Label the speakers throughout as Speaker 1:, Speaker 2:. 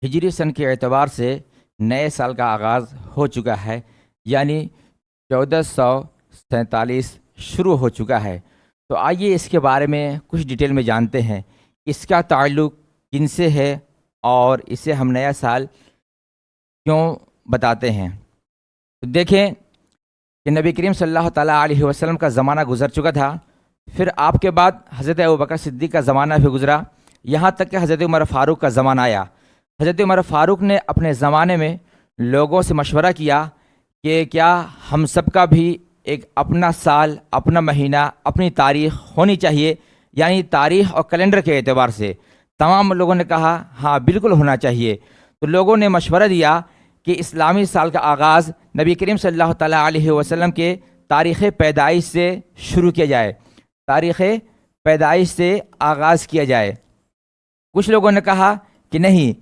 Speaker 1: ہجری سن کے اعتبار سے نئے سال کا آغاز ہو چکا ہے، یعنی 1447 شروع ہو چکا ہے۔ تو آئیے اس کے بارے میں کچھ ڈیٹیل میں جانتے ہیں، اس کا تعلق کن سے ہے اور اسے ہم نیا سال کیوں بتاتے ہیں۔ تو دیکھیں کہ نبی کریم صلی اللہ تعالیٰ علیہ وسلم کا زمانہ گزر چکا تھا، پھر آپ کے بعد حضرت ابوبکر صدیق کا زمانہ بھی گزرا، یہاں تک کہ حضرت عمر فاروق کا زمانہ آیا۔ حضرت عمر فاروق نے اپنے زمانے میں لوگوں سے مشورہ کیا کہ کیا ہم سب کا بھی ایک اپنا سال، اپنا مہینہ، اپنی تاریخ ہونی چاہیے، یعنی تاریخ اور کیلنڈر کے اعتبار سے۔ تمام لوگوں نے کہا ہاں بالکل ہونا چاہیے۔ تو لوگوں نے مشورہ دیا کہ اسلامی سال کا آغاز نبی کریم صلی اللہ تعالیٰ علیہ وسلم کے تاریخ پیدائش سے شروع کیا جائے، تاریخ پیدائش سے آغاز کیا جائے۔ کچھ لوگوں نے کہا کہ نہیں،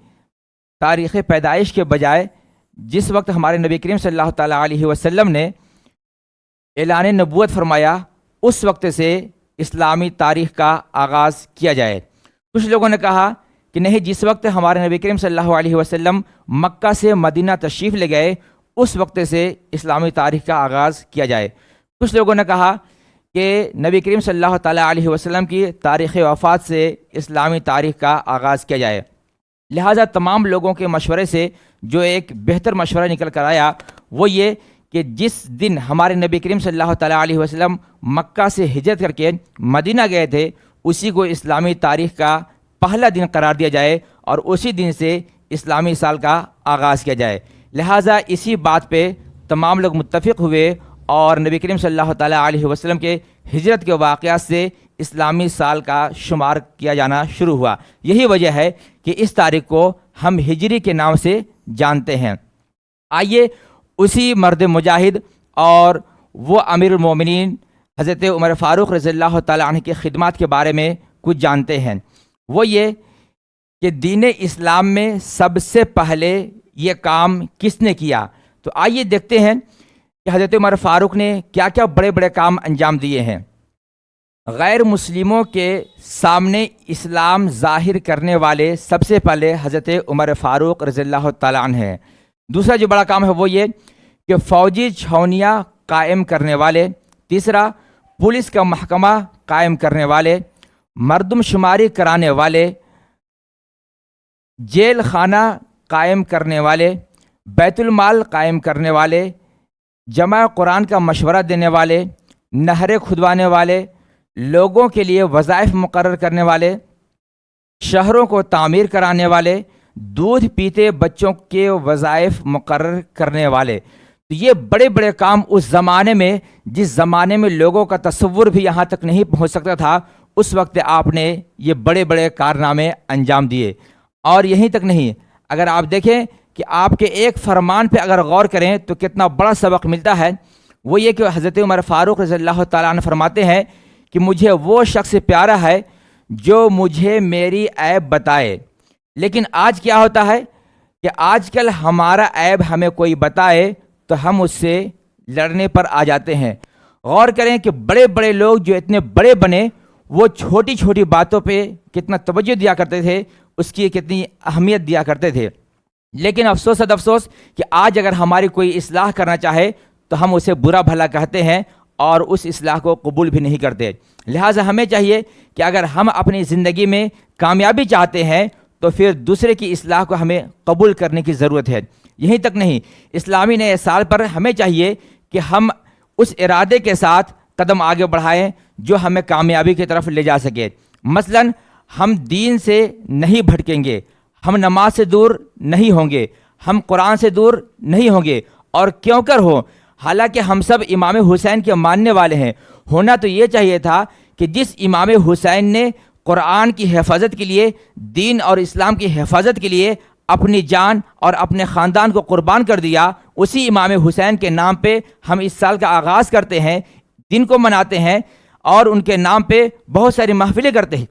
Speaker 1: تاریخ پیدائش کے بجائے جس وقت ہمارے نبی کریم صلی اللہ تعالیٰ علیہ وسلم نے اعلان نبوت فرمایا اس وقت سے اسلامی تاریخ کا آغاز کیا جائے۔ کچھ لوگوں نے کہا کہ نہیں، جس وقت ہمارے نبی کریم صلی اللہ علیہ وسلم مکہ سے مدینہ تشریف لے گئے اس وقت سے اسلامی تاریخ کا آغاز کیا جائے۔ کچھ لوگوں نے کہا کہ نبی کریم صلی اللہ تعالیٰ علیہ وسلم کی تاریخ وفات سے اسلامی تاریخ کا آغاز کیا جائے۔ لہٰذا تمام لوگوں کے مشورے سے جو ایک بہتر مشورہ نکل کر آیا وہ یہ کہ جس دن ہمارے نبی کریم صلی اللہ تعالیٰ علیہ وسلم مکہ سے ہجرت کر کے مدینہ گئے تھے اسی کو اسلامی تاریخ کا پہلا دن قرار دیا جائے اور اسی دن سے اسلامی سال کا آغاز کیا جائے۔ لہٰذا اسی بات پہ تمام لوگ متفق ہوئے اور نبی کریم صلی اللہ تعالیٰ علیہ وسلم کے ہجرت کے واقعات سے اسلامی سال کا شمار کیا جانا شروع ہوا۔ یہی وجہ ہے کہ اس تاریخ کو ہم ہجری کے نام سے جانتے ہیں۔ آئیے اسی مرد مجاہد اور وہ امیر المومنین حضرت عمر فاروق رضی اللہ تعالیٰ عنہ کی خدمات کے بارے میں کچھ جانتے ہیں۔ وہ یہ کہ دین اسلام میں سب سے پہلے یہ کام کس نے کیا۔ تو آئیے دیکھتے ہیں کہ حضرت عمر فاروق نے کیا کیا بڑے بڑے کام انجام دیے ہیں۔ غیر مسلموں کے سامنے اسلام ظاہر کرنے والے سب سے پہلے حضرت عمر فاروق رضی اللہ تعالیٰ عنہ ہیں۔ دوسرا جو بڑا کام ہے وہ یہ کہ فوجی چھاونیاں قائم کرنے والے۔ تیسرا پولیس کا محکمہ قائم کرنے والے، مردم شماری کرانے والے، جیل خانہ قائم کرنے والے، بیت المال قائم کرنے والے، جمع قرآن کا مشورہ دینے والے، نہریں کھدوانے والے، لوگوں کے لیے وظائف مقرر کرنے والے، شہروں کو تعمیر کرانے والے، دودھ پیتے بچوں کے وظائف مقرر کرنے والے۔ تو یہ بڑے بڑے کام اس زمانے میں، جس زمانے میں لوگوں کا تصور بھی یہاں تک نہیں پہنچ سکتا تھا، اس وقت آپ نے یہ بڑے بڑے کارنامے انجام دیے۔ اور یہیں تک نہیں، اگر آپ دیکھیں کہ آپ کے ایک فرمان پہ اگر غور کریں تو کتنا بڑا سبق ملتا ہے۔ وہ یہ کہ حضرت عمر فاروق رضی اللہ تعالیٰ عنہ فرماتے ہیں کہ مجھے وہ شخص پیارا ہے جو مجھے میری عیب بتائے۔ لیکن آج کیا ہوتا ہے کہ آج کل ہمارا عیب ہمیں کوئی بتائے تو ہم اس سے لڑنے پر آ جاتے ہیں۔ غور کریں کہ بڑے بڑے لوگ جو اتنے بڑے بنے وہ چھوٹی چھوٹی باتوں پہ کتنا توجہ دیا کرتے تھے، اس کی کتنی اہمیت دیا کرتے تھے۔ لیکن افسوس افسوس کہ آج اگر ہماری کوئی اصلاح کرنا چاہے تو ہم اسے برا بھلا کہتے ہیں اور اس اصلاح کو قبول بھی نہیں کرتے۔ لہٰذا ہمیں چاہیے کہ اگر ہم اپنی زندگی میں کامیابی چاہتے ہیں تو پھر دوسرے کی اصلاح کو ہمیں قبول کرنے کی ضرورت ہے۔ یہیں تک نہیں، اسلامی نئے سال پر ہمیں چاہیے کہ ہم اس ارادے کے ساتھ قدم آگے بڑھائیں جو ہمیں کامیابی کی طرف لے جا سکے۔ مثلاً ہم دین سے نہیں بھٹکیں گے، ہم نماز سے دور نہیں ہوں گے، ہم قرآن سے دور نہیں ہوں گے، اور کیوں کر ہو، حالانکہ ہم سب امام حسین کے ماننے والے ہیں۔ ہونا تو یہ چاہیے تھا کہ جس امام حسین نے قرآن کی حفاظت کے لیے، دین اور اسلام کی حفاظت کے لیے اپنی جان اور اپنے خاندان کو قربان کر دیا، اسی امام حسین کے نام پہ ہم اس سال کا آغاز کرتے ہیں، دن کو مناتے ہیں اور ان کے نام پہ بہت ساری محفلیں کرتے ہیں۔